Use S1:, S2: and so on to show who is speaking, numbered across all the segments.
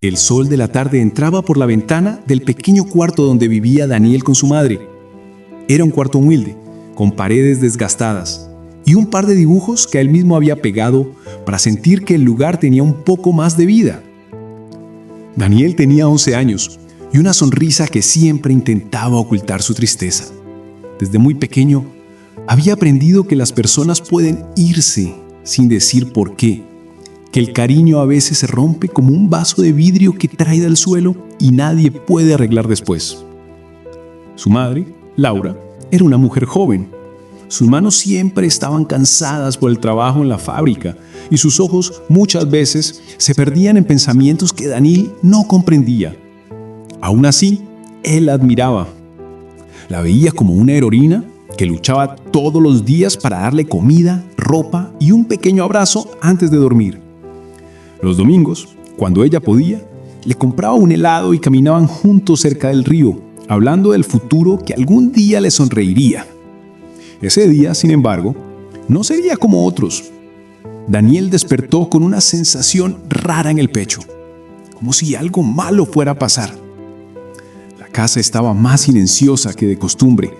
S1: El sol de la tarde entraba por la ventana del pequeño cuarto donde vivía Daniel con su madre. Era un cuarto humilde, con paredes desgastadas y un par de dibujos que él mismo había pegado para sentir que el lugar tenía un poco más de vida. Daniel tenía 11 años y una sonrisa que siempre intentaba ocultar su tristeza. Desde muy pequeño, había aprendido que las personas pueden irse sin decir por qué, que el cariño a veces se rompe como un vaso de vidrio que trae del suelo y nadie puede arreglar después. Su madre, Laura, era una mujer joven. Sus manos siempre estaban cansadas por el trabajo en la fábrica y sus ojos muchas veces se perdían en pensamientos que Daniel no comprendía. Aún así, él la admiraba. La veía como una heroína que luchaba todos los días para darle comida, ropa y un pequeño abrazo antes de dormir. Los domingos, cuando ella podía, le compraba un helado y caminaban juntos cerca del río, hablando del futuro que algún día le sonreiría. Ese día, sin embargo, no sería como otros. Daniel despertó con una sensación rara en el pecho, como si algo malo fuera a pasar. La casa estaba más silenciosa que de costumbre.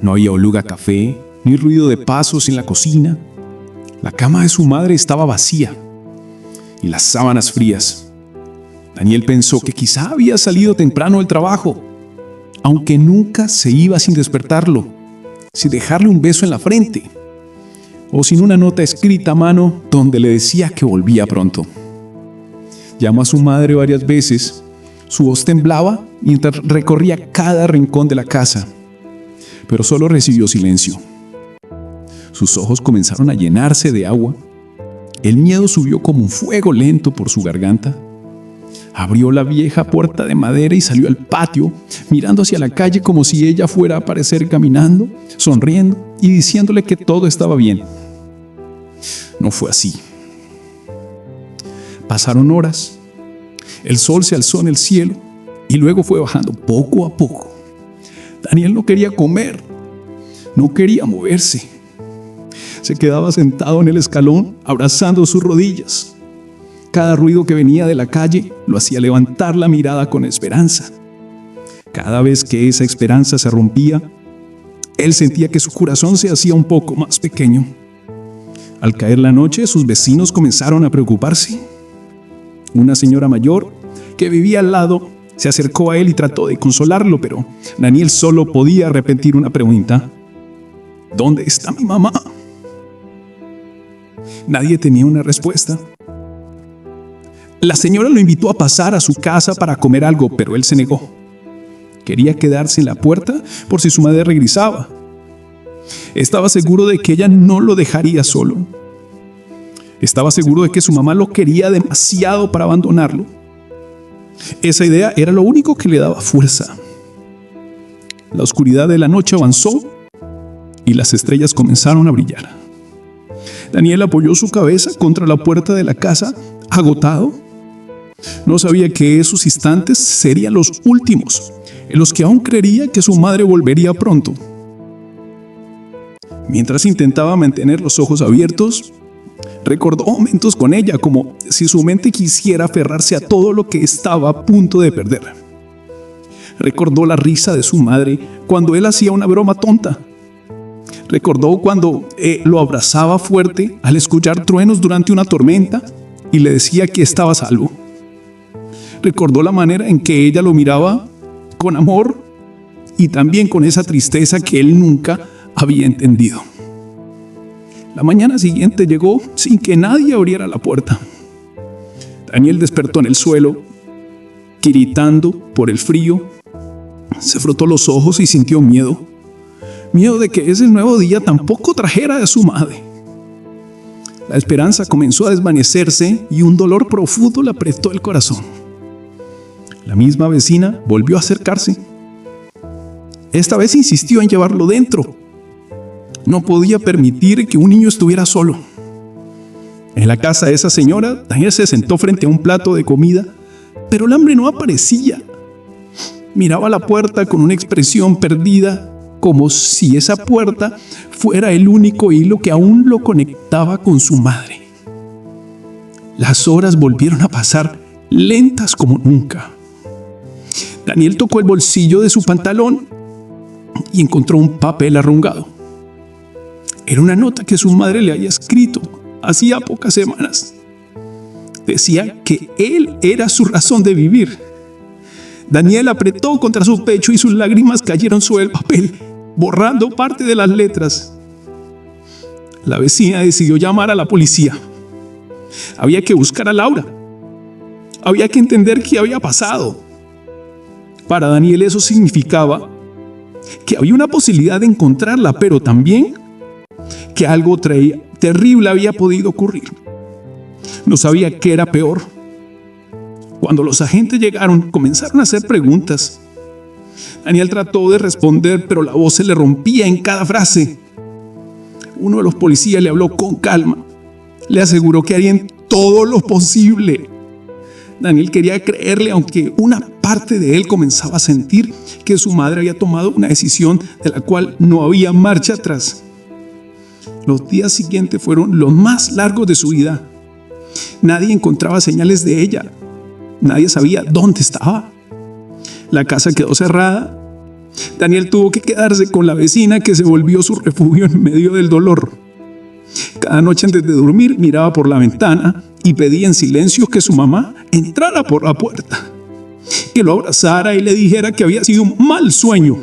S1: No había olor a café, ni ruido de pasos en la cocina. La cama de su madre estaba vacía y las sábanas frías. Daniel pensó que quizá había salido temprano del trabajo, aunque nunca se iba sin despertarlo, sin dejarle un beso en la frente, o sin una nota escrita a mano donde le decía que volvía pronto. Llamó a su madre varias veces. Su voz temblaba mientras recorría cada rincón de la casa, pero solo recibió silencio. Sus ojos comenzaron a llenarse de agua. El miedo subió como un fuego lento por su garganta. Abrió la vieja puerta de madera y salió al patio, mirando hacia la calle como si ella fuera a aparecer caminando, sonriendo y diciéndole que todo estaba bien. No fue así. Pasaron horas. El sol se alzó en el cielo y luego fue bajando poco a poco. Daniel no quería comer, no quería moverse. Se quedaba sentado en el escalón, abrazando sus rodillas. Cada ruido que venía de la calle lo hacía levantar la mirada con esperanza. Cada vez que esa esperanza se rompía, él sentía que su corazón se hacía un poco más pequeño. Al caer la noche, sus vecinos comenzaron a preocuparse. Una señora mayor que vivía al lado se acercó a él y trató de consolarlo, pero Daniel solo podía repetir una pregunta: ¿dónde está mi mamá? Nadie tenía una respuesta. La señora lo invitó a pasar a su casa para comer algo, pero él se negó. Quería quedarse en la puerta por si su madre regresaba. Estaba seguro de que ella no lo dejaría solo. Estaba seguro de que su mamá lo quería demasiado para abandonarlo. Esa idea era lo único que le daba fuerza. La oscuridad de la noche avanzó y las estrellas comenzaron a brillar. Daniel apoyó su cabeza contra la puerta de la casa, agotado. No sabía que esos instantes serían los últimos, en los que aún creería que su madre volvería pronto. Mientras intentaba mantener los ojos abiertos, recordó momentos con ella, como si su mente quisiera aferrarse a todo lo que estaba a punto de perder. Recordó la risa de su madre cuando él hacía una broma tonta. Recordó cuando lo abrazaba fuerte al escuchar truenos durante una tormenta y le decía que estaba a salvo. Recordó la manera en que ella lo miraba con amor y también con esa tristeza que él nunca había entendido. La mañana siguiente llegó sin que nadie abriera la puerta. Daniel despertó en el suelo, tiritando por el frío. Se frotó los ojos y sintió miedo. Miedo de que ese nuevo día tampoco trajera de su madre. La esperanza comenzó a desvanecerse y un dolor profundo le apretó el corazón. La misma vecina volvió a acercarse. Esta vez insistió en llevarlo dentro. No podía permitir que un niño estuviera solo. En la casa de esa señora, Daniel se sentó frente a un plato de comida, pero el hambre no aparecía. Miraba la puerta con una expresión perdida, como si esa puerta fuera el único hilo que aún lo conectaba con su madre. Las horas volvieron a pasar
S2: lentas como nunca. Daniel tocó el bolsillo de su pantalón y encontró un papel arrugado. Era una nota que su madre le había escrito hacía pocas semanas. Decía que él era su razón de vivir. Daniel apretó contra su pecho y sus lágrimas cayeron sobre el papel, borrando parte de las letras. La vecina decidió llamar a la policía. Había que buscar a Laura. Había que entender qué había pasado. Para Daniel eso significaba que había una posibilidad de encontrarla, pero también que algo terrible había podido ocurrir. No sabía qué era peor. Cuando los agentes llegaron, comenzaron a hacer preguntas. Daniel trató de responder, pero la voz se le rompía en cada frase. Uno de los policías le habló con calma. Le aseguró que harían todo lo posible. Daniel quería creerle, aunque una parte de él comenzaba a sentir que su madre había tomado una decisión de la cual no había marcha atrás. Los días siguientes fueron los más largos de su vida. Nadie encontraba señales de ella. Nadie sabía dónde estaba. La casa quedó cerrada. Daniel tuvo que quedarse con la vecina, que se volvió su refugio en medio del dolor. Cada noche antes de dormir miraba por la ventana y pedía en silencio que su mamá entrara por la puerta, que lo abrazara y le dijera que había sido un mal sueño.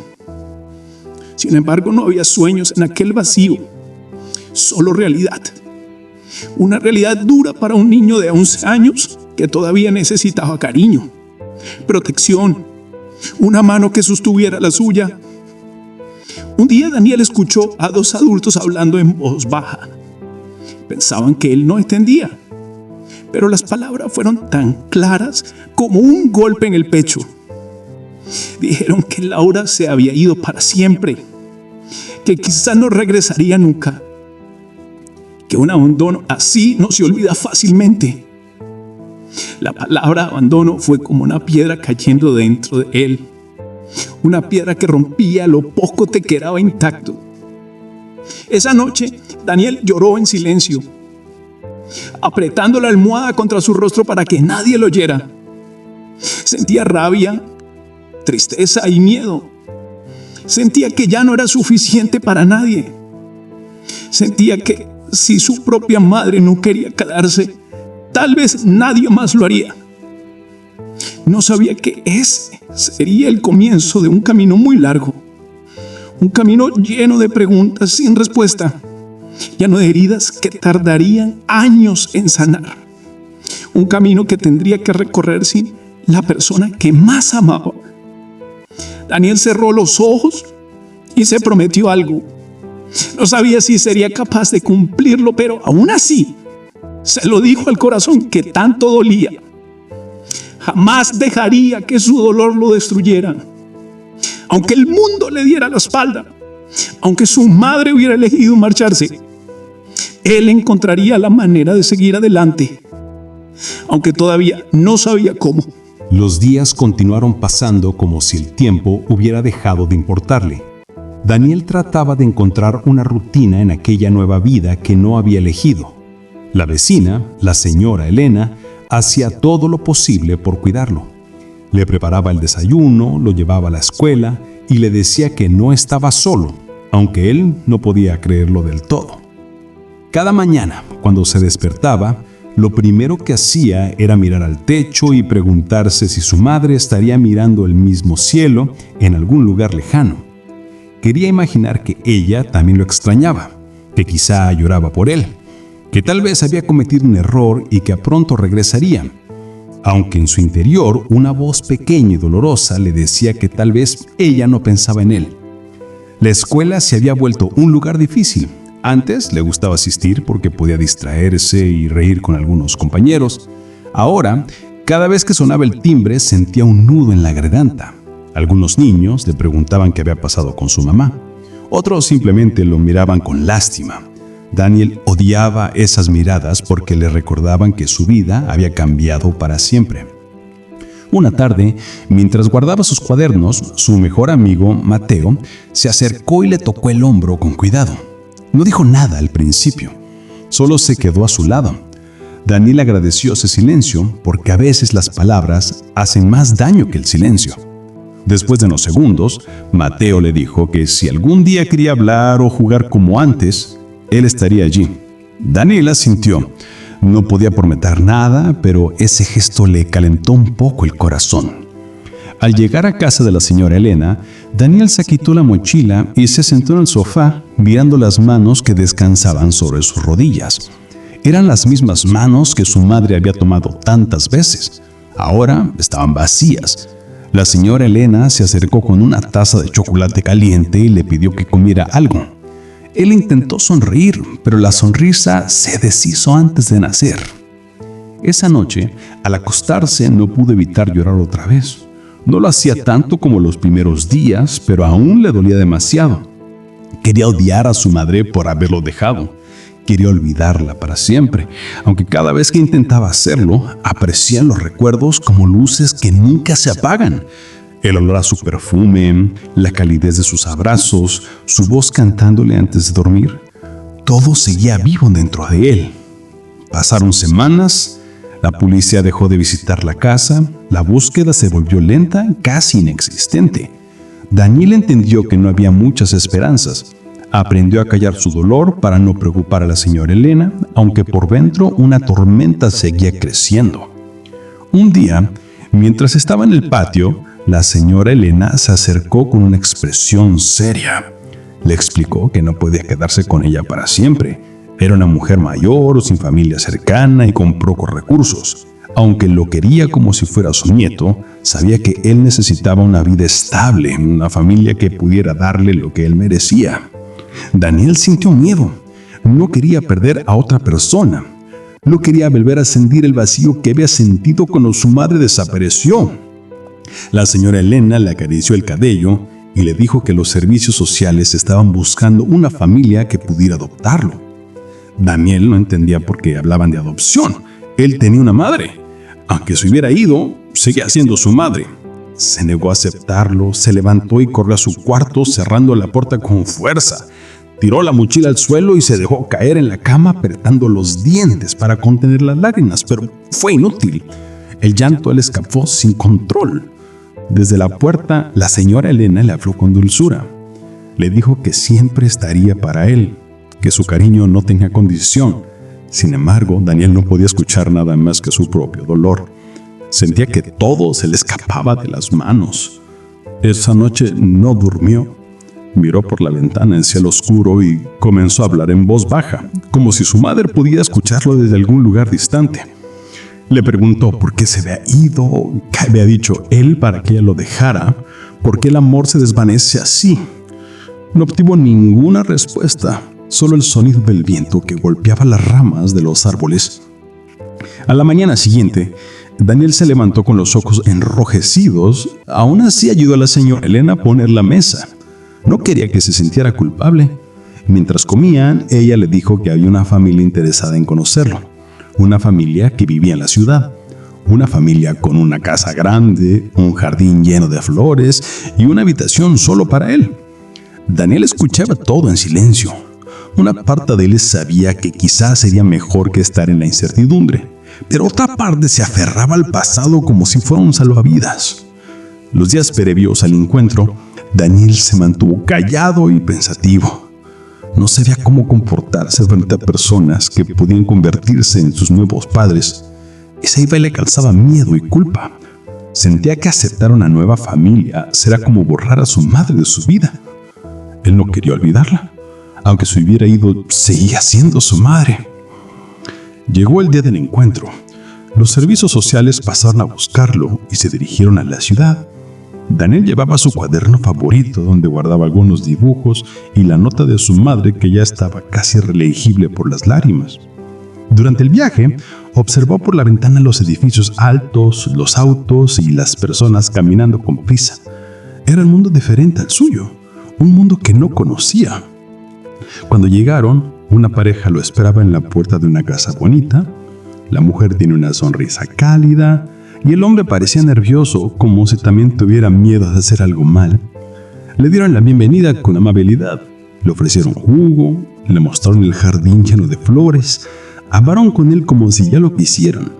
S2: Sin embargo, no había sueños en aquel vacío, solo realidad. Una realidad dura para un niño de 11 años que todavía necesitaba cariño, protección, una mano que sostuviera la suya. Un día Daniel escuchó a dos adultos hablando en voz baja. Pensaban que él no entendía, pero las palabras fueron tan claras como un golpe en el pecho. Dijeron que Laura se había ido para siempre, que quizás no regresaría nunca, que un abandono así no se olvida fácilmente. La palabra abandono fue como una piedra cayendo dentro de él, una piedra que rompía lo poco que quedaba intacto. Esa noche Daniel lloró en silencio, apretando la almohada contra su rostro para que nadie lo oyera. Sentía rabia, tristeza y miedo. Sentía que ya no era suficiente para nadie. Sentía que si su propia madre no quería quedarse, tal vez nadie más lo haría. No sabía que ese sería el comienzo de un camino muy largo, un camino lleno de preguntas sin respuesta, lleno de heridas que tardarían años en sanar, un camino que tendría que recorrer sin la persona que más amaba. Daniel cerró los ojos y se prometió algo. No sabía si sería capaz de cumplirlo, pero aún así se lo dijo al corazón que tanto dolía. Jamás dejaría que su dolor lo destruyera. Aunque el mundo le diera la espalda, aunque su madre hubiera elegido marcharse, él encontraría la manera de seguir adelante, aunque todavía no sabía cómo.
S3: Los días continuaron pasando como si el tiempo hubiera dejado de importarle. Daniel trataba de encontrar una rutina en aquella nueva vida que no había elegido. La vecina, la señora Elena, hacía todo lo posible por cuidarlo. Le preparaba el desayuno, lo llevaba a la escuela y le decía que no estaba solo, aunque él no podía creerlo del todo. Cada mañana, cuando se despertaba, lo primero que hacía era mirar al techo y preguntarse si su madre estaría mirando el mismo cielo en algún lugar lejano. Quería imaginar que ella también lo extrañaba, que quizá lloraba por él, que tal vez había cometido un error y que pronto regresaría, aunque en su interior una voz pequeña y dolorosa le decía que tal vez ella no pensaba en él. La escuela se había vuelto un lugar difícil. Antes le gustaba asistir porque podía distraerse y reír con algunos compañeros. Ahora, cada vez que sonaba el timbre sentía un nudo en la garganta. Algunos niños le preguntaban qué había pasado con su mamá. Otros simplemente lo miraban con lástima. Daniel odiaba esas miradas porque le recordaban que su vida había cambiado para siempre. Una tarde, mientras guardaba sus cuadernos, su mejor amigo, Mateo, se acercó y le tocó el hombro con cuidado. No dijo nada al principio, solo se quedó a su lado. Daniel agradeció ese silencio porque a veces las palabras hacen más daño que el silencio. Después de unos segundos, Mateo le dijo que si algún día quería hablar o jugar como antes, él estaría allí. Daniel asintió. No podía prometer nada, pero ese gesto le calentó un poco el corazón. Al llegar a casa de la señora Elena, Daniel se quitó la mochila y se sentó en el sofá mirando las manos que descansaban sobre sus rodillas. Eran las mismas manos que su madre había tomado tantas veces. Ahora estaban vacías. La señora Elena se acercó con una taza de chocolate caliente y le pidió que comiera algo. Él intentó sonreír, pero la sonrisa se deshizo antes de nacer. Esa noche, al acostarse, no pudo evitar llorar otra vez. No lo hacía tanto como los primeros días, pero aún le dolía demasiado. Quería odiar a su madre por haberlo dejado. Quería olvidarla para siempre, aunque cada vez que intentaba hacerlo, aparecían los recuerdos como luces que nunca se apagan. El olor a su perfume, la calidez de sus abrazos, su voz cantándole antes de dormir. Todo seguía vivo dentro de él. Pasaron semanas, la policía dejó de visitar la casa, la búsqueda se volvió lenta, casi inexistente. Daniel entendió que no había muchas esperanzas. Aprendió a callar su dolor para no preocupar a la señora Elena, aunque por dentro una tormenta seguía creciendo. Un día, mientras estaba en el patio, la señora Elena se acercó con una expresión seria. Le explicó que no podía quedarse con ella para siempre. Era una mujer mayor, sin familia cercana y con pocos recursos. Aunque lo quería como si fuera su nieto, sabía que él necesitaba una vida estable, una familia que pudiera darle lo que él merecía. Daniel sintió miedo. No quería perder a otra persona. No quería volver a sentir el vacío que había sentido cuando su madre desapareció. La señora Elena le acarició el cabello y le dijo que los servicios sociales estaban buscando una familia que pudiera adoptarlo. Daniel no entendía por qué hablaban de adopción. Él tenía una madre. Aunque se hubiera ido, seguía siendo su madre. Se negó a aceptarlo, se levantó y corrió a su cuarto cerrando la puerta con fuerza. Tiró la mochila al suelo y se dejó caer en la cama apretando los dientes para contener las lágrimas, pero fue inútil. El llanto le escapó sin control. Desde la puerta, la señora Elena le habló con dulzura. Le dijo que siempre estaría para él, que su cariño no tenía condición. Sin embargo, Daniel no podía escuchar nada más que su propio dolor. Sentía que todo se le escapaba de las manos. Esa noche no durmió. Miró por la ventana en cielo oscuro y comenzó a hablar en voz baja, como si su madre pudiera escucharlo desde algún lugar distante. Le preguntó por qué se había ido, qué había dicho él para que ella lo dejara, por qué el amor se desvanece así. No obtuvo ninguna respuesta, solo el sonido del viento que golpeaba las ramas de los árboles. A la mañana siguiente, Daniel se levantó con los ojos enrojecidos. Aún así ayudó a la señora Elena a poner la mesa. No quería que se sintiera culpable. Mientras comían, ella le dijo que había una familia interesada en conocerlo. Una familia que vivía en la ciudad. Una familia con una casa grande, un jardín lleno de flores y una habitación solo para él. Daniel escuchaba todo en silencio. Una parte de él sabía que quizás sería mejor que estar en la incertidumbre, pero otra parte se aferraba al pasado como si fuera un salvavidas. Los días previos al encuentro, Daniel se mantuvo callado y pensativo. No sabía cómo comportarse frente a personas que podían convertirse en sus nuevos padres. Esa idea le causaba miedo y culpa. Sentía que aceptar una nueva familia será como borrar a su madre de su vida. Él no quería olvidarla. Aunque se hubiera ido, seguía siendo su madre. Llegó el día del encuentro. Los servicios sociales pasaron a buscarlo y se dirigieron a la ciudad. Daniel llevaba su cuaderno favorito donde guardaba algunos dibujos y la nota de su madre que ya estaba casi ilegible por las lágrimas. Durante el viaje, observó por la ventana los edificios altos, los autos y las personas caminando con prisa. Era un mundo diferente al suyo, un mundo que no conocía. Cuando llegaron, una pareja lo esperaba en la puerta de una casa bonita. La mujer tiene una sonrisa cálida y el hombre parecía nervioso, como si también tuviera miedo de hacer algo mal. Le dieron la bienvenida con amabilidad. Le ofrecieron jugo, le mostraron el jardín lleno de flores.
S4: Hablaron con él como si ya lo quisieran.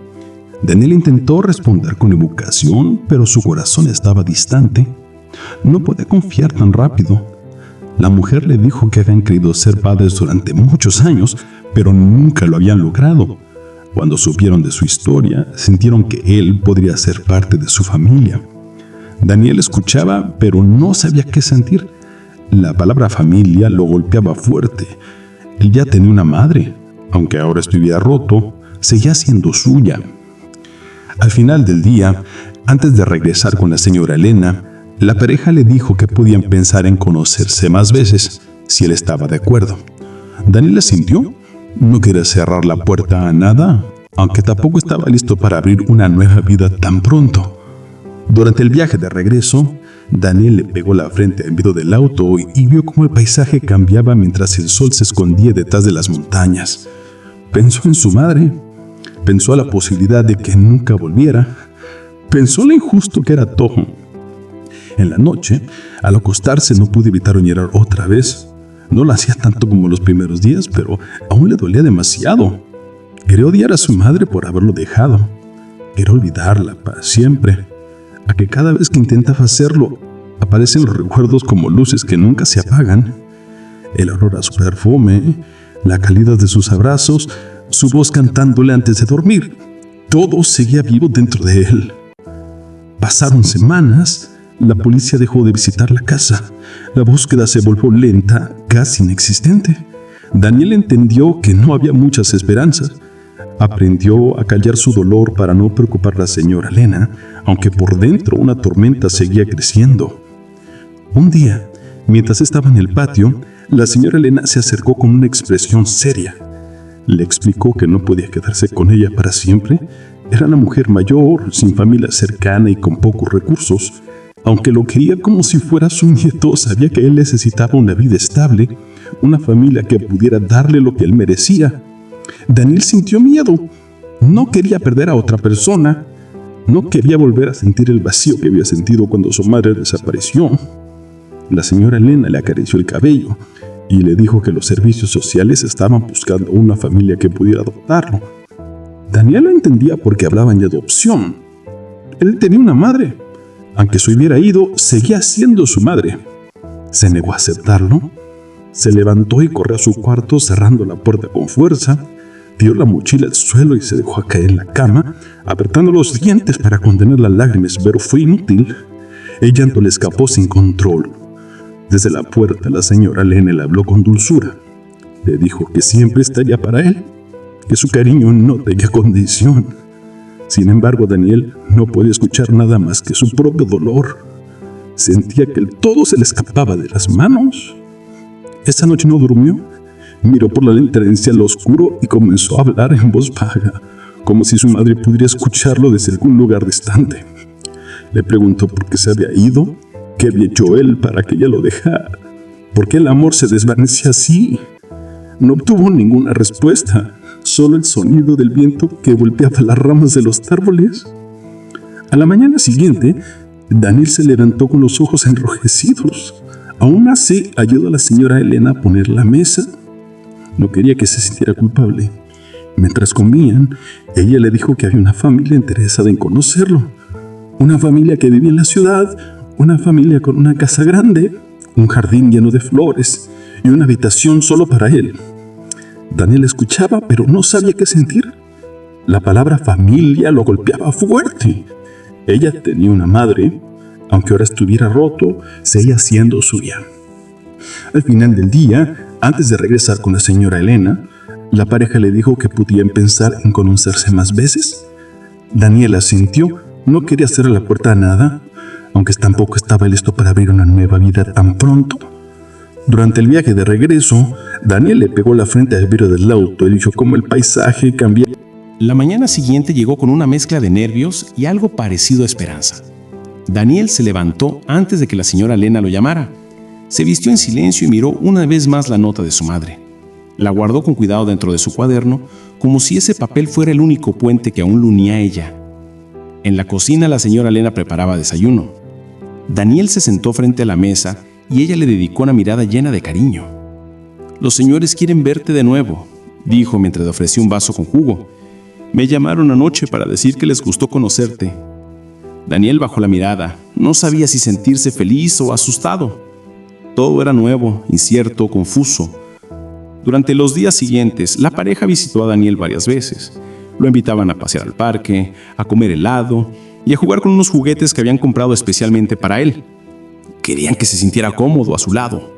S4: Daniel intentó responder con educación, pero su corazón estaba distante. No podía confiar tan rápido. La mujer le dijo que habían querido ser padres durante muchos años, pero nunca lo habían logrado. Cuando supieron de su historia, sintieron que él podría ser parte de su familia. Daniel escuchaba, pero no sabía qué sentir. La palabra familia lo golpeaba fuerte. Él ya tenía una madre, aunque ahora estuviera roto, seguía siendo suya. Al final del día, antes de regresar con la señora Elena, la pareja le dijo que podían pensar en conocerse más veces, si él estaba de acuerdo. Daniel asintió. No quería cerrar la puerta a nada, aunque tampoco estaba listo para abrir una nueva vida tan pronto. Durante el viaje de regreso, Daniel le pegó la frente al vidrio del auto y vio cómo el paisaje cambiaba mientras el sol se escondía detrás de las montañas. Pensó en su madre, pensó a la posibilidad de que nunca volviera, pensó lo injusto que era todo. En la noche, al acostarse no pudo evitar llorar otra vez. No lo hacía tanto como los primeros días, pero aún le dolía demasiado. Quería odiar a su madre por haberlo dejado. Quería olvidarla para siempre. A que cada vez que intentaba hacerlo, aparecen los recuerdos como luces que nunca se apagan. El olor a su perfume, la calidez de sus abrazos, su voz cantándole antes de dormir. Todo seguía vivo dentro de él. Pasaron semanas. La policía dejó de visitar la casa. La búsqueda se volvió lenta, casi inexistente. Daniel entendió que no había muchas esperanzas. Aprendió a callar su dolor para no preocupar a la señora Elena, aunque por dentro una tormenta seguía creciendo. Un día, mientras estaba en el patio, la señora Elena se acercó con una expresión seria. Le explicó que no podía quedarse con ella para siempre. Era una mujer mayor, sin familia cercana y con pocos recursos. Aunque lo quería como si fuera su nieto, sabía que él necesitaba una vida estable, una familia que pudiera darle lo que él merecía. Daniel sintió miedo. No quería perder a otra persona. No quería volver a sentir el vacío que había sentido cuando su madre desapareció. La señora Elena le acarició el cabello y le dijo que los servicios sociales estaban buscando una familia que pudiera adoptarlo. Daniel lo entendía porque hablaban de adopción. Él tenía una madre. Aunque se hubiera ido, seguía siendo su madre. Se negó a aceptarlo. Se levantó y corrió a su cuarto cerrando la puerta con fuerza. Tiró la mochila al suelo y se dejó caer en la cama, apretando los dientes para contener las lágrimas, pero fue inútil. El llanto le escapó sin control. Desde la puerta la señora Elena le habló con dulzura. Le dijo que siempre estaría para él, que su cariño no tenía condición. Sin embargo, Daniel no podía escuchar nada más que su propio dolor. Sentía que todo se le escapaba de las manos. Esa noche no durmió. Miró por la lente del cielo oscuro y comenzó a hablar en voz baja, como si su madre pudiera escucharlo desde algún lugar distante. Le preguntó por qué se había ido, qué había hecho él para que ella lo dejara, por qué el amor se desvanecía así. No obtuvo ninguna respuesta. Solo el sonido del viento que golpeaba las ramas de los árboles. A la mañana siguiente, Daniel se levantó con los ojos enrojecidos. Aún así, ayudó a la señora Elena a poner la mesa. No quería que se sintiera culpable. Mientras comían, ella le dijo que había una familia interesada en conocerlo. Una familia que vivía en la ciudad, una familia con una casa grande, un jardín lleno de flores y una habitación solo para él. Daniel escuchaba, pero no sabía qué sentir. La palabra familia lo golpeaba fuerte. Ella tenía una madre, aunque ahora estuviera roto, seguía siendo suya. Al final del día, antes de regresar con la señora Elena, la pareja le dijo que podían pensar en conocerse más veces. Daniel asintió, no quería cerrar la puerta a nada, aunque tampoco estaba listo para abrir una nueva vida tan pronto. Durante el viaje de regreso, Daniel le pegó la frente al vidrio del auto y dijo cómo el paisaje cambiaba.
S1: La mañana siguiente llegó con una mezcla de nervios y algo parecido a esperanza. Daniel se levantó antes de que la señora Elena lo llamara. Se vistió en silencio y miró una vez más la nota de su madre. La guardó con cuidado dentro de su cuaderno, como si ese papel fuera el único puente que aún lo unía a ella. En la cocina la señora Elena preparaba desayuno. Daniel se sentó frente a la mesa y ella le dedicó una mirada llena de cariño. «Los señores quieren verte de nuevo», dijo mientras le ofreció un vaso con jugo. «Me llamaron anoche para decir que les gustó conocerte». Daniel bajó la mirada. No sabía si sentirse feliz o asustado. Todo era nuevo, incierto, confuso. Durante los días siguientes, la pareja visitó a Daniel varias veces. Lo invitaban a pasear al parque, a comer helado y a jugar con unos juguetes que habían comprado especialmente para él. Querían que se sintiera cómodo a su lado.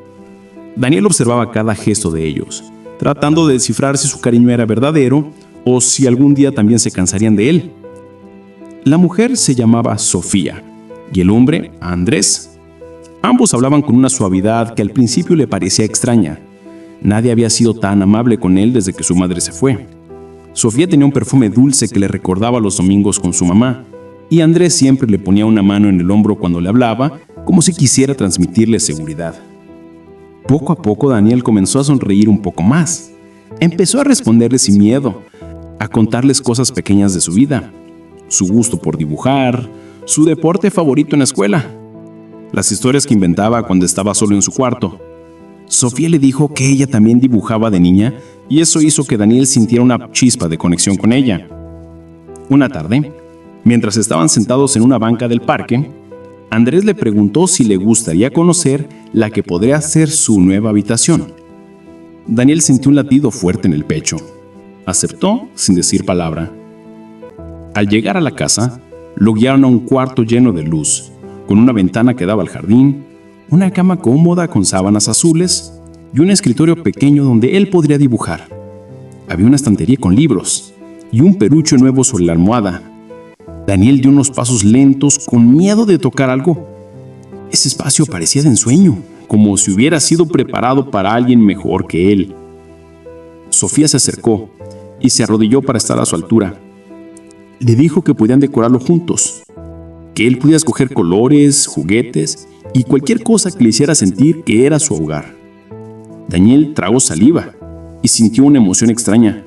S1: Daniel observaba cada gesto de ellos, tratando de descifrar si su cariño era verdadero o si algún día también se cansarían de él. La mujer se llamaba Sofía y el hombre Andrés. Ambos hablaban con una suavidad que al principio le parecía extraña. Nadie había sido tan amable con él desde que su madre se fue. Sofía tenía un perfume dulce que le recordaba los domingos con su mamá, y Andrés siempre le ponía una mano en el hombro cuando le hablaba, como si quisiera transmitirle seguridad. Poco a poco Daniel comenzó a sonreír un poco más. Empezó a responderles sin miedo, a contarles cosas pequeñas de su vida, su gusto por dibujar, su deporte favorito en la escuela, las historias que inventaba cuando estaba solo en su cuarto. Sofía le dijo que ella también dibujaba de niña y eso hizo que Daniel sintiera una chispa de conexión con ella. Una tarde, mientras estaban sentados en una banca del parque, Andrés le preguntó si le gustaría conocer la que podría ser su nueva habitación. Daniel sintió un latido fuerte en el pecho. Aceptó sin decir palabra. Al llegar a la casa, lo guiaron a un cuarto lleno de luz, con una ventana que daba al jardín, una cama cómoda con sábanas azules y un escritorio pequeño donde él podría dibujar. Había una estantería con libros y un peluche nuevo sobre la almohada. Daniel dio unos pasos lentos con miedo de tocar algo. Ese espacio parecía de ensueño, como si hubiera sido preparado para alguien mejor que él. Sofía se acercó y se arrodilló para estar a su altura. Le dijo que podían decorarlo juntos, que él podía escoger colores, juguetes y cualquier cosa que le hiciera sentir que era su hogar. Daniel tragó saliva y sintió una emoción extraña,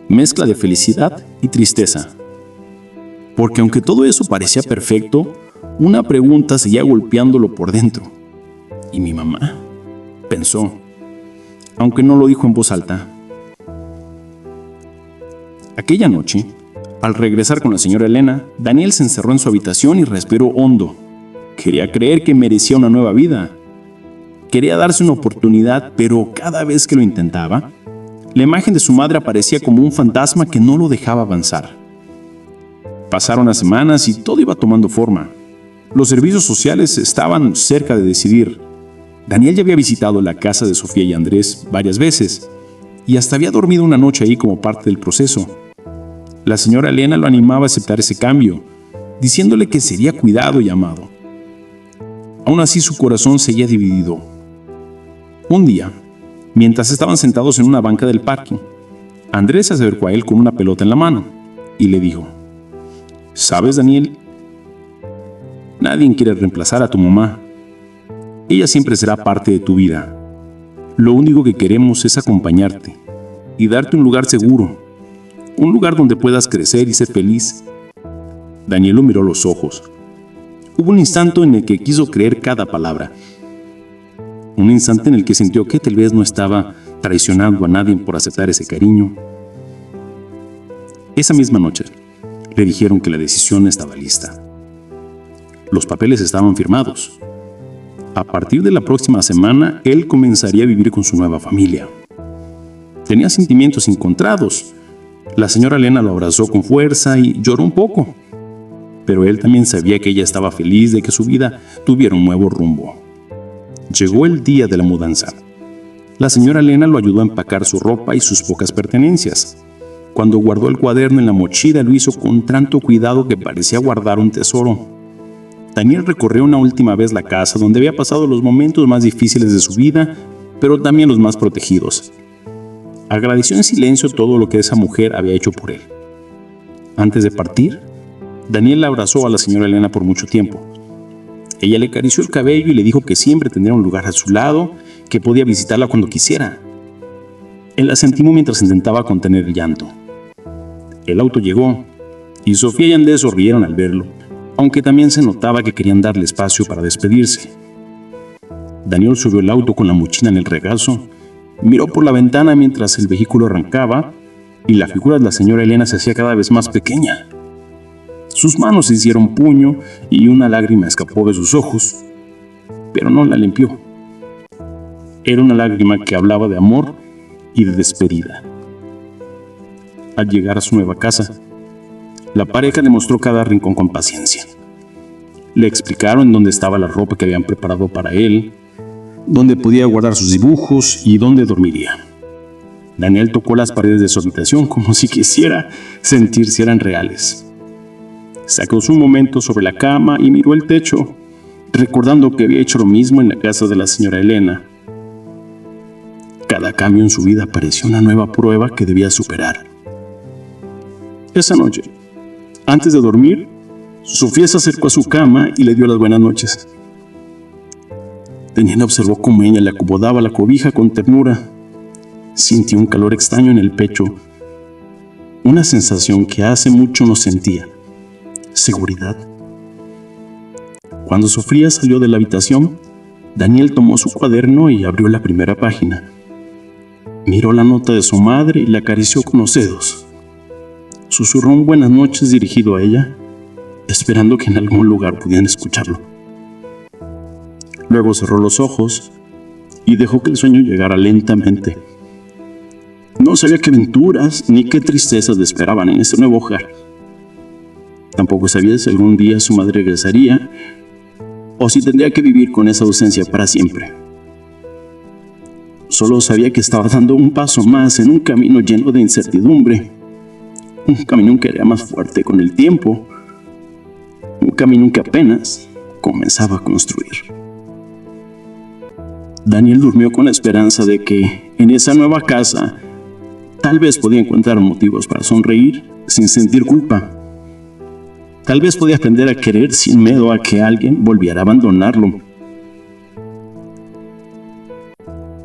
S1: mezcla de felicidad y tristeza. Porque aunque todo eso parecía perfecto, una pregunta seguía golpeándolo por dentro. ¿Y mi mamá?, pensó, aunque no lo dijo en voz alta. Aquella noche, al regresar con la señora Elena, Daniel se encerró en su habitación y respiró hondo. Quería creer que merecía una nueva vida. Quería darse una oportunidad, pero cada vez que lo intentaba, la imagen de su madre aparecía como un fantasma que no lo dejaba avanzar. Pasaron las semanas y todo iba tomando forma. Los servicios sociales estaban cerca de decidir. Daniel ya había visitado la casa de Sofía y Andrés varias veces y hasta había dormido una noche ahí como parte del proceso. La señora Elena lo animaba a aceptar ese cambio, diciéndole que sería cuidado y amado. Aún así su corazón seguía dividido. Un día, mientras estaban sentados en una banca del parque, Andrés se acercó a él con una pelota en la mano y le dijo: «¿Sabes, Daniel? Nadie quiere reemplazar a tu mamá. Ella siempre será parte de tu vida. Lo único que queremos es acompañarte y darte un lugar seguro, un lugar donde puedas crecer y ser feliz». Daniel lo miró a los ojos. Hubo un instante en el que quiso creer cada palabra. Un instante en el que sintió que tal vez no estaba traicionando a nadie por aceptar ese cariño. Esa misma noche, le dijeron que la decisión estaba lista. Los papeles estaban firmados. A partir de la próxima semana, él comenzaría a vivir con su nueva familia. Tenía sentimientos encontrados. La señora Elena lo abrazó con fuerza y lloró un poco. Pero él también sabía que ella estaba feliz de que su vida tuviera un nuevo rumbo. Llegó el día de la mudanza. La señora Elena lo ayudó a empacar su ropa y sus pocas pertenencias. Cuando guardó el cuaderno en la mochila, lo hizo con tanto cuidado que parecía guardar un tesoro. Daniel recorrió una última vez la casa donde había pasado los momentos más difíciles de su vida, pero también los más protegidos. Agradeció en silencio todo lo que esa mujer había hecho por él. Antes de partir, Daniel abrazó a la señora Elena por mucho tiempo. Ella le acarició el cabello y le dijo que siempre tendría un lugar a su lado, que podía visitarla cuando quisiera. Él asintió mientras intentaba contener el llanto. El auto llegó, y Sofía y Andrés sonrieron al verlo, aunque también se notaba que querían darle espacio para despedirse. Daniel subió el auto con la mochila en el regazo
S5: Miró por la ventana mientras el vehículo arrancaba y la figura de la señora Elena se hacía cada vez más pequeña. Sus manos se hicieron puño y una lágrima escapó de sus ojos, pero no la limpió. Era una lágrima que hablaba de amor y de despedida. Al llegar a su nueva casa, la pareja le mostró cada rincón con paciencia. Le explicaron dónde estaba la ropa que habían preparado para él, dónde podía guardar sus dibujos y dónde dormiría. Daniel tocó las paredes de su habitación como si quisiera sentir si eran reales. Se acostó un momento sobre la cama y miró el techo, recordando que había hecho lo mismo en la casa de la señora Elena. Cada cambio en su vida parecía una nueva prueba que debía superar. Esa noche, antes de dormir, Sofía se acercó a su cama y le dio las buenas noches. Daniel observó cómo ella le acomodaba la cobija con ternura. Sintió un calor extraño en el pecho, una sensación que hace mucho no sentía: seguridad. Cuando Sofía salió de la habitación, Daniel tomó su cuaderno y abrió la primera página. Miró la nota de su madre y la acarició con los dedos. Susurró un buenas noches dirigido a ella, esperando que en algún lugar pudieran escucharlo. Luego cerró los ojos y dejó que el sueño llegara lentamente. No sabía qué aventuras ni qué tristezas le esperaban en este nuevo hogar. Tampoco sabía si algún día su madre regresaría o si tendría que vivir con esa ausencia para siempre. Solo sabía que estaba dando un paso más en un camino lleno de incertidumbre, un camino que era más fuerte con el tiempo, un camino que apenas comenzaba a construir. Daniel durmió con la esperanza de que en esa nueva casa tal vez podía encontrar motivos para sonreír sin sentir culpa. Tal vez podía aprender a querer sin miedo a que alguien volviera a abandonarlo.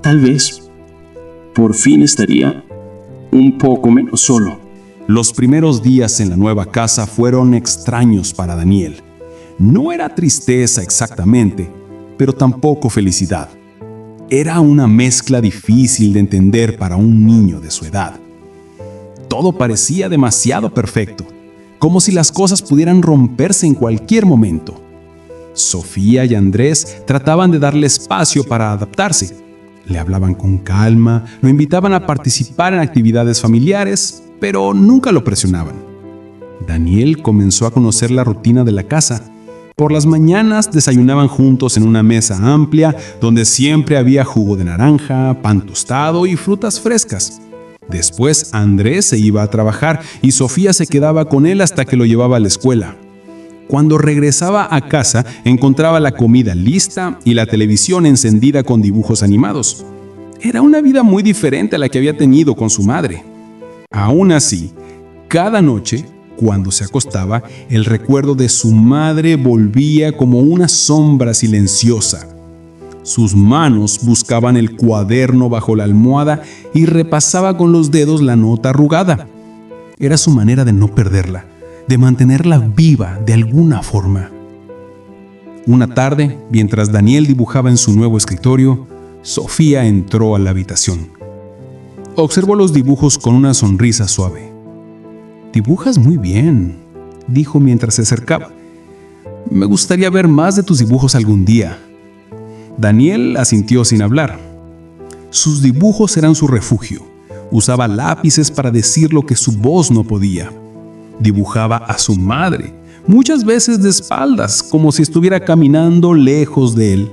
S5: Tal vez por fin estaría un poco menos solo.
S3: Los primeros días en la nueva casa fueron extraños para Daniel. No era tristeza exactamente, pero tampoco felicidad. Era una mezcla difícil de entender para un niño de su edad. Todo parecía demasiado perfecto, como si las cosas pudieran romperse en cualquier momento. Sofía y Andrés trataban de darle espacio para adaptarse. Le hablaban con calma, lo invitaban a participar en actividades familiares, pero nunca lo presionaban. Daniel comenzó a conocer la rutina de la casa. Por las mañanas desayunaban juntos en una mesa amplia donde siempre había jugo de naranja, pan tostado y frutas frescas. Después Andrés se iba a trabajar y Sofía se quedaba con él hasta que lo llevaba a la escuela. Cuando regresaba a casa encontraba la comida lista y la televisión encendida con dibujos animados. Era una vida muy diferente a la que había tenido con su madre. Aún así, cada noche, cuando se acostaba, el recuerdo de su madre volvía como una sombra silenciosa. Sus manos buscaban el cuaderno bajo la almohada y repasaba con los dedos la nota arrugada. Era su manera de no perderla, de mantenerla viva de alguna forma. Una tarde, mientras Daniel dibujaba en su nuevo escritorio, Sofía entró a la habitación. Observó los dibujos con una sonrisa suave. «Dibujas muy bien», dijo mientras se acercaba. «Me gustaría ver más de tus dibujos algún día». Daniel asintió sin hablar. Sus dibujos eran su refugio. Usaba lápices para decir lo que su voz no podía. Dibujaba a su madre, muchas veces de espaldas, como si estuviera caminando lejos de él.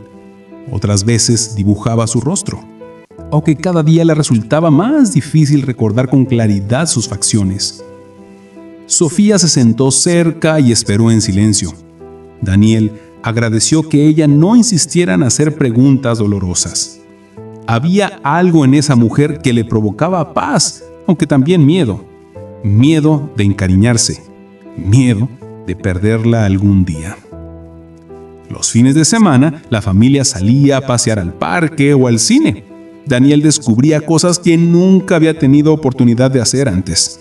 S3: Otras veces dibujaba su rostro, aunque cada día le resultaba más difícil recordar con claridad sus facciones. Sofía se sentó cerca y esperó en silencio. Daniel agradeció que ella no insistiera en hacer preguntas dolorosas. Había algo en esa mujer que le provocaba paz, aunque también miedo. Miedo de encariñarse, miedo de perderla algún día. Los fines de semana, la familia salía a pasear al parque o al cine. Daniel descubría cosas que nunca había tenido oportunidad de hacer antes.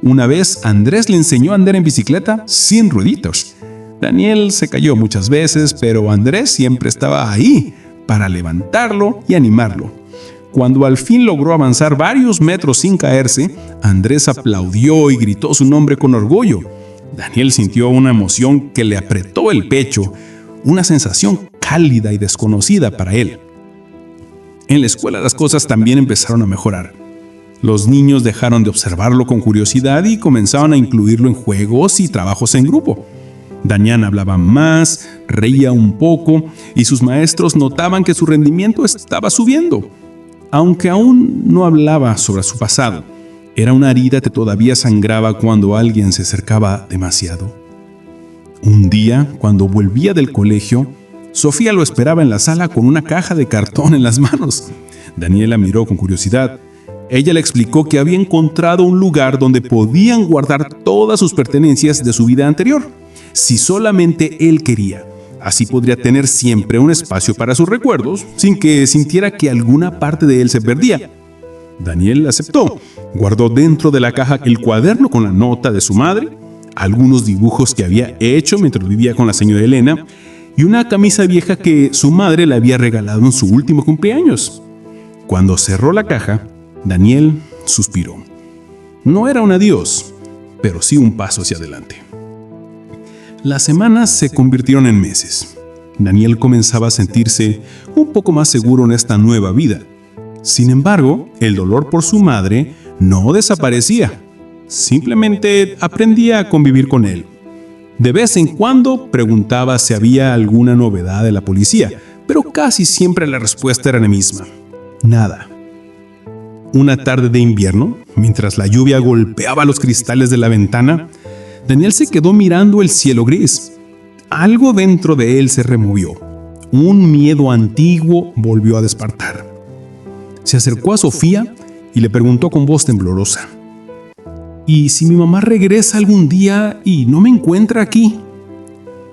S3: Una vez, Andrés le enseñó a andar en bicicleta sin rueditos. Daniel se cayó muchas veces, pero Andrés siempre estaba ahí para levantarlo y animarlo.
S1: Cuando al fin logró avanzar varios metros sin caerse, Andrés aplaudió y gritó su nombre con orgullo. Daniel sintió una emoción que le apretó el pecho, una sensación cálida y desconocida para él. En la escuela las cosas también empezaron a mejorar. Los niños dejaron de observarlo con curiosidad y comenzaron a incluirlo en juegos y trabajos en grupo. Daniel hablaba más, reía un poco y sus maestros notaban que su rendimiento estaba subiendo. Aunque aún no hablaba sobre su pasado, era una herida que todavía sangraba cuando alguien se acercaba demasiado. Un día, cuando volvía del colegio, Sofía lo esperaba en la sala con una caja de cartón en las manos. Daniel la miró con curiosidad. Ella le explicó que había encontrado un lugar donde podían guardar todas sus pertenencias de su vida anterior, si solamente él quería. Así podría tener siempre un espacio para sus recuerdos, sin que sintiera que alguna parte de él se perdía. Daniel aceptó. Guardó dentro de la caja el cuaderno con la nota de su madre, algunos dibujos que había hecho mientras vivía con la señora Elena y una camisa vieja que su madre le había regalado en su último cumpleaños. Cuando cerró la caja, Daniel suspiró. No era un adiós, pero sí un paso hacia adelante. Las semanas se convirtieron en meses. Daniel comenzaba a sentirse un poco más seguro en esta nueva vida. Sin embargo, el dolor por su madre no desaparecía. Simplemente aprendía a convivir con él. De vez en cuando preguntaba si había alguna novedad de la policía, pero casi siempre la respuesta era la misma. Nada. Una tarde de invierno, mientras la lluvia golpeaba los cristales de la ventana, Daniel se quedó mirando el cielo gris. Algo dentro de él se removió. Un miedo antiguo volvió a despertar. Se acercó a Sofía y le preguntó con voz temblorosa: ¿y si mi mamá regresa algún día y no me encuentra aquí?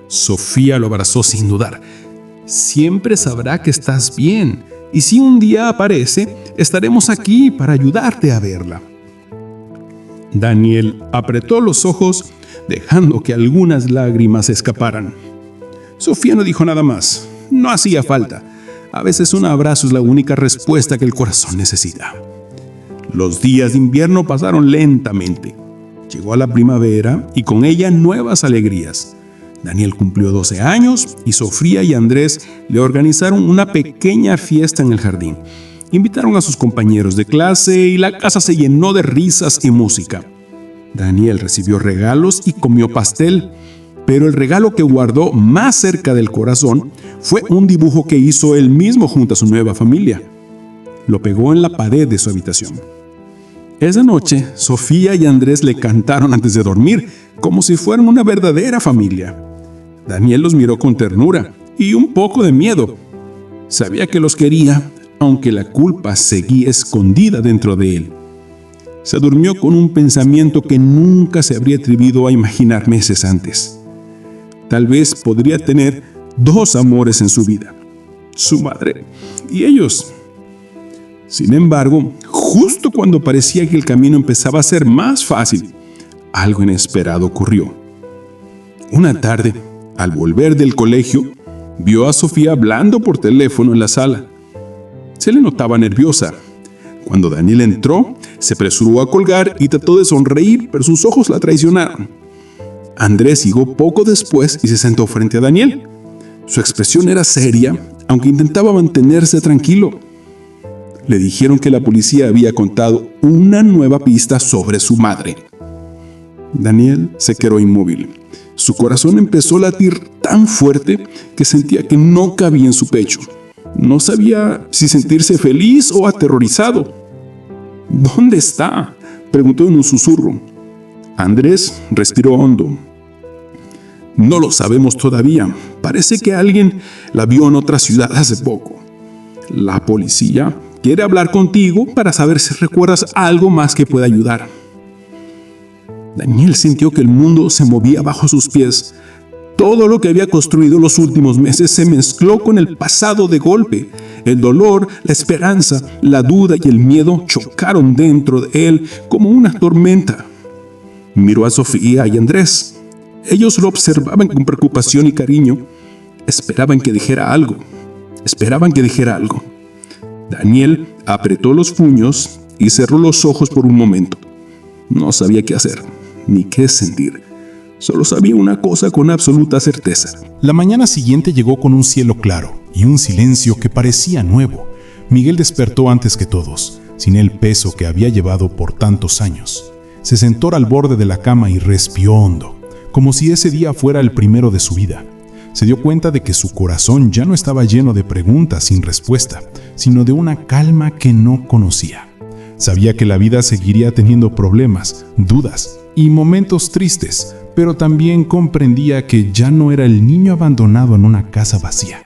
S1: Sofía lo abrazó sin dudar. Siempre sabrá que estás bien, y si un día aparece, estaremos aquí para ayudarte a verla. Daniel apretó los ojos, dejando que algunas lágrimas escaparan. Sofía no dijo nada más. No hacía falta. A veces un abrazo es la única respuesta que el corazón necesita. Los días de invierno pasaron lentamente. Llegó a la primavera y con ella nuevas alegrías. Daniel cumplió 12 años y Sofía y Andrés le organizaron una pequeña fiesta en el jardín. Invitaron a sus compañeros de clase y la casa se llenó de risas y música. Daniel recibió regalos y comió pastel, pero el regalo que guardó más cerca del corazón fue un dibujo que hizo él mismo junto a su nueva familia. Lo pegó en la pared de su habitación. Esa noche, Sofía y Andrés le cantaron antes de dormir, como si fueran una verdadera familia. Daniel los miró con ternura y un poco de miedo. Sabía que los quería, aunque la culpa seguía escondida dentro de él. Se durmió con un pensamiento que nunca se habría atrevido a imaginar meses antes. Tal vez podría tener 2 amores en su vida: su madre y ellos. Sin embargo, justo cuando parecía que el camino empezaba a ser más fácil, algo inesperado ocurrió. Una tarde, al volver del colegio, vio a Sofía hablando por teléfono en la sala. Se le notaba nerviosa. Cuando Daniel entró, se apresuró a colgar y trató de sonreír, pero sus ojos la traicionaron. Andrés llegó poco después y se sentó frente a Daniel. Su expresión era seria, aunque intentaba mantenerse tranquilo. Le dijeron que la policía había contado una nueva pista sobre su madre. Daniel se quedó inmóvil. Su corazón empezó a latir tan fuerte que sentía que no cabía en su pecho. No sabía si sentirse feliz o aterrorizado. ¿Dónde está?, preguntó en un susurro. Andrés respiró hondo. No lo sabemos todavía. Parece que alguien la vio en otra ciudad hace poco. La policía quiere hablar contigo para saber si recuerdas algo más que pueda ayudar. Daniel sintió que el mundo se movía bajo sus pies. Todo lo que había construido los últimos meses se mezcló con el pasado de golpe. El dolor, la esperanza, la duda y el miedo chocaron dentro de él como una tormenta. Miró a Sofía y Andrés. Ellos lo observaban con preocupación y cariño. Esperaban que dijera algo.
S4: Daniel apretó los puños y cerró los ojos por un momento. No sabía qué hacer, ni qué sentir. Solo sabía una cosa con absoluta certeza.
S3: La mañana siguiente llegó con un cielo claro y un silencio que parecía nuevo. Miguel despertó antes que todos, sin el peso que había llevado por tantos años. Se sentó al borde de la cama y respiró hondo, como si ese día fuera el primero de su vida. Se dio cuenta de que su corazón ya no estaba lleno de preguntas sin respuesta, sino de una calma que no conocía. Sabía que la vida seguiría teniendo problemas, dudas y momentos tristes, pero también comprendía que ya no era el niño abandonado en una casa vacía.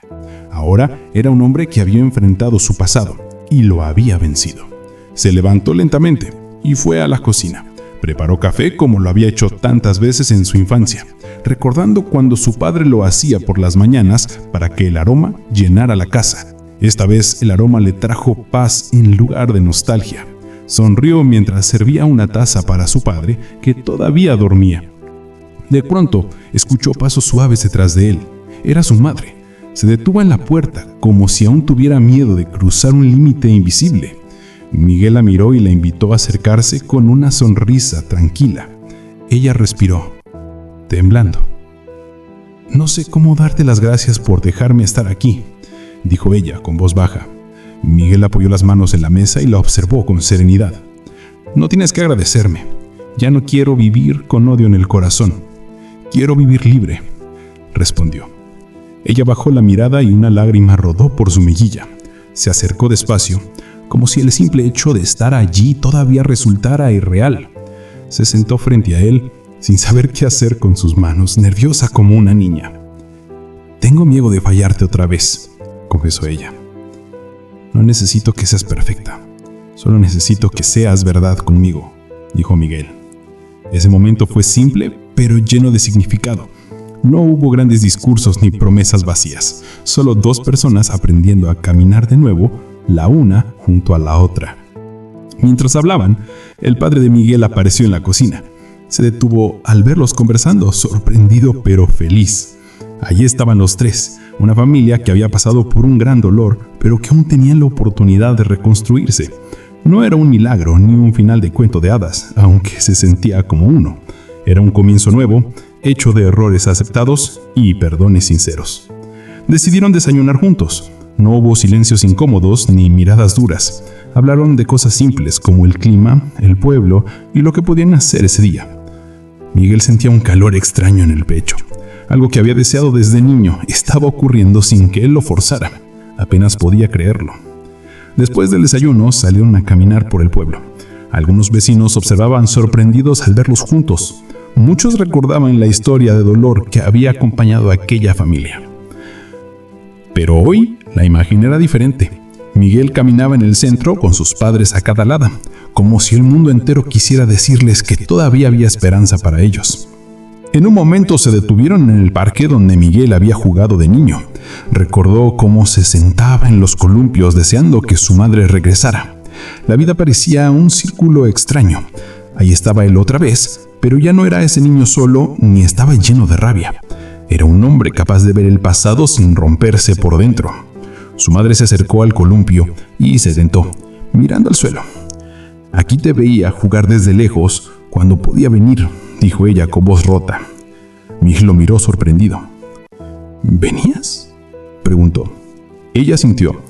S3: Ahora era un hombre que había enfrentado su pasado y lo había vencido. Se levantó lentamente y fue a la cocina. Preparó café como lo había hecho tantas veces en su infancia, recordando cuando su padre lo hacía por las mañanas para que el aroma llenara la casa. Esta vez el aroma le trajo paz en lugar de nostalgia. Sonrió mientras servía una taza para su padre, que todavía dormía. De pronto, escuchó pasos suaves detrás de él. Era su madre. Se detuvo en la puerta, como si aún tuviera miedo de cruzar un límite invisible. Miguel la miró y la invitó a acercarse con una sonrisa tranquila. Ella respiró, temblando. «No sé cómo darte las gracias por dejarme estar aquí», dijo ella con voz baja. Miguel apoyó las manos en la mesa y la observó con serenidad. «No tienes que agradecerme. Ya no quiero vivir con odio en el corazón. Quiero vivir libre», respondió. Ella bajó la mirada y una lágrima rodó por su mejilla. Se acercó despacio, como si el simple hecho de estar allí todavía resultara irreal. Se sentó frente a él, sin saber qué hacer con sus manos, nerviosa como una niña. «Tengo miedo de fallarte otra vez», confesó ella. «No necesito que seas perfecta, solo necesito que seas verdad conmigo», dijo Miguel. Ese momento fue simple, pero lleno de significado. No hubo grandes discursos ni promesas vacías, solo dos personas aprendiendo a caminar de nuevo, la una junto a la otra. Mientras hablaban, el padre de Miguel apareció en la cocina. Se detuvo al verlos conversando, sorprendido pero feliz. Allí estaban los tres, una familia que había pasado por un gran dolor, pero que aún tenían la oportunidad de reconstruirse. No era un milagro ni un final de cuento de hadas, aunque se sentía como uno. Era un comienzo nuevo, hecho de errores aceptados y perdones sinceros. Decidieron desayunar juntos. No hubo silencios incómodos ni miradas duras. Hablaron de cosas simples como el clima, el pueblo y lo que podían hacer ese día. Miguel sentía un calor extraño en el pecho. Algo que había deseado desde niño estaba ocurriendo sin que él lo forzara. Apenas podía creerlo. Después del desayuno salieron a caminar por el pueblo. Algunos vecinos observaban sorprendidos al verlos juntos. Muchos recordaban la historia de dolor que había acompañado a aquella familia. Pero hoy la imagen era diferente. Miguel caminaba en el centro con sus padres a cada lado, como si el mundo entero quisiera decirles que todavía había esperanza para ellos. En un momento se detuvieron en el parque donde Miguel había jugado de niño. Recordó cómo se sentaba en los columpios deseando que su madre regresara. La vida parecía un círculo extraño. Ahí estaba él otra vez, pero ya no era ese niño solo ni estaba lleno de rabia. Era un hombre capaz de ver el pasado sin romperse por dentro. Su madre se acercó al columpio y se sentó, mirando al suelo. «Aquí te veía jugar desde lejos cuando podía venir», dijo ella con voz rota. Miguel lo miró sorprendido. «¿Venías?», preguntó. Ella sintió.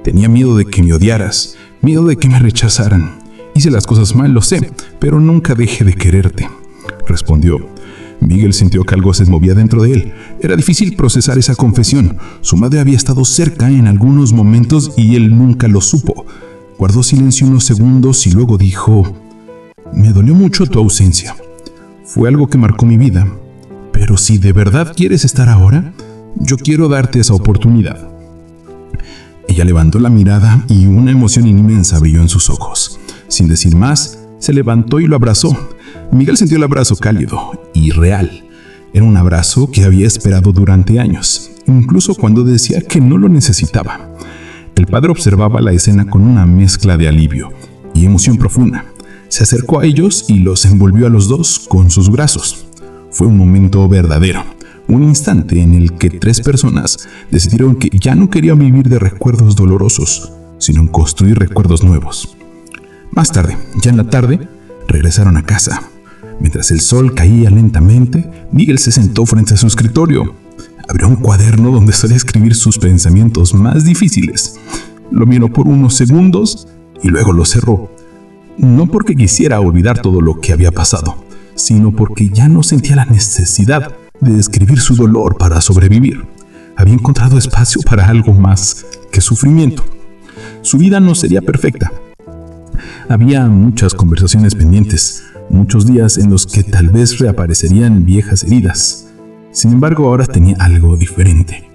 S3: «Tenía miedo de que me odiaras, miedo de que me rechazaran. Hice las cosas mal, lo sé, pero nunca dejé de quererte», respondió. Miguel sintió que algo se movía dentro de él. Era difícil procesar esa confesión. Su madre había estado cerca en algunos momentos y él nunca lo supo. Guardó silencio unos segundos y luego dijo: «Me dolió mucho tu ausencia. Fue algo que marcó mi vida. Pero si de verdad quieres estar ahora, yo quiero darte esa oportunidad». Ella levantó la mirada y una emoción inmensa brilló en sus ojos. Sin decir más, se levantó y lo abrazó. Miguel sintió el abrazo cálido y real. Era un abrazo que había esperado durante años, incluso cuando decía que no lo necesitaba. El padre observaba la escena con una mezcla de alivio y emoción profunda. Se acercó a ellos y los envolvió a los dos con sus brazos. Fue un momento verdadero, un instante en el que tres personas decidieron que ya no querían vivir de recuerdos dolorosos,
S4: sino en construir recuerdos nuevos. Más tarde, ya en la tarde, regresaron a casa. Mientras el sol caía lentamente, Miguel se sentó frente a su escritorio. Abrió un cuaderno donde solía escribir sus pensamientos más difíciles. Lo miró por unos segundos y luego lo cerró. No porque quisiera olvidar todo lo que había pasado, sino porque ya no sentía la necesidad de escribir su dolor para sobrevivir. Había encontrado espacio para algo más que sufrimiento. Su vida no sería perfecta. Había muchas conversaciones pendientes, muchos días en los que tal vez reaparecerían viejas heridas. Sin embargo, ahora tenía algo diferente.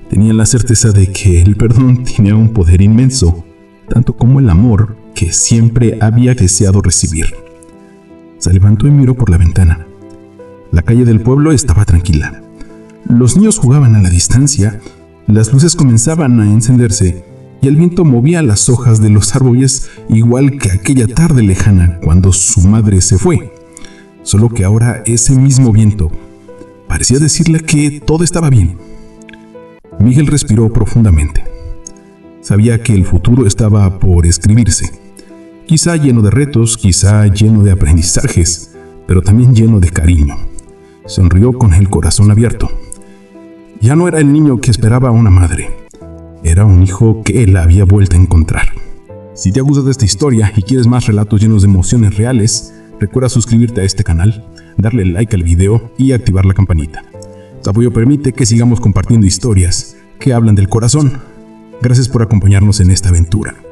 S4: Tenía la certeza de que el perdón tenía un poder inmenso, tanto como el amor que siempre había deseado recibir. Se levantó y miró por la ventana. La calle del pueblo estaba tranquila. Los niños jugaban a la distancia, las luces comenzaban a encenderse y el viento movía las hojas de los árboles igual que aquella tarde lejana cuando su madre se fue. Solo que ahora ese mismo viento parecía decirle que todo estaba bien. Miguel respiró profundamente. Sabía que el futuro estaba por escribirse. Quizá lleno de retos, quizá lleno de aprendizajes, pero también lleno de cariño. Sonrió con el corazón abierto. Ya no era el niño que esperaba a una madre. Era un hijo que él había vuelto a encontrar. Si te ha gustado esta historia y quieres más relatos llenos de emociones reales, recuerda suscribirte a este canal, darle like al video y activar la campanita. Tu apoyo permite que sigamos compartiendo historias que hablan del corazón. Gracias por acompañarnos en esta aventura.